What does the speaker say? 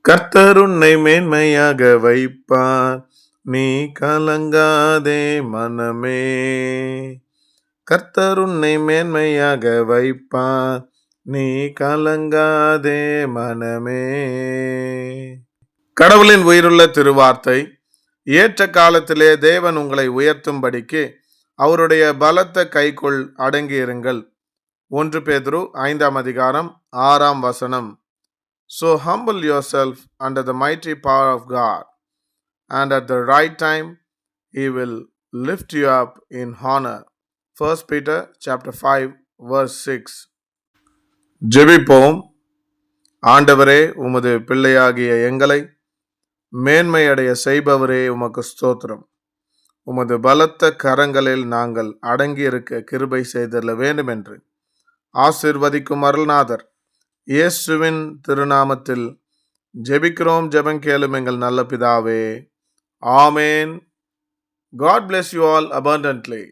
கர்த்தர் உன்னை மேன்மையாக வைப்பார், நீ கலங்காதே மனமே. கர்த்தர் உன்னை மேன்மையாக வைப்பார், நீ கலங்காதே மனமே. கடவுளின் உயிருள்ள திருவார்த்தை. ஏற்ற காலத்திலே தேவன் உங்களை உயர்த்தும்படிக்கு அவருடைய பலத்த கைக்குள் அடங்கியிருங்கள். 1 பேதுரு 5:6 So humble yourself under the mighty power of God, and at the right time he will lift you up in honor. 1 Peter chapter 5 verse 6. ஜெபிப்போம். ஆண்டவரே, உமது பிள்ளையாகிய எங்களை மேன்மையடைய செய்பவரே, உமக்கு ஸ்தோத்திரம். உமது பலத்த கரங்களில் நாங்கள் அடங்கியிருக்க கிருபை செய்தல்ல வேண்டும் என்று ஆசீர்வதிக்கும் அருள்நாதர் இயேசுவின் திருநாமத்தில் ஜெபிக்கிறோம். ஜெபம் கேளும் எங்கள் நல்ல பிதாவே. ஆமேன். God bless you all abundantly.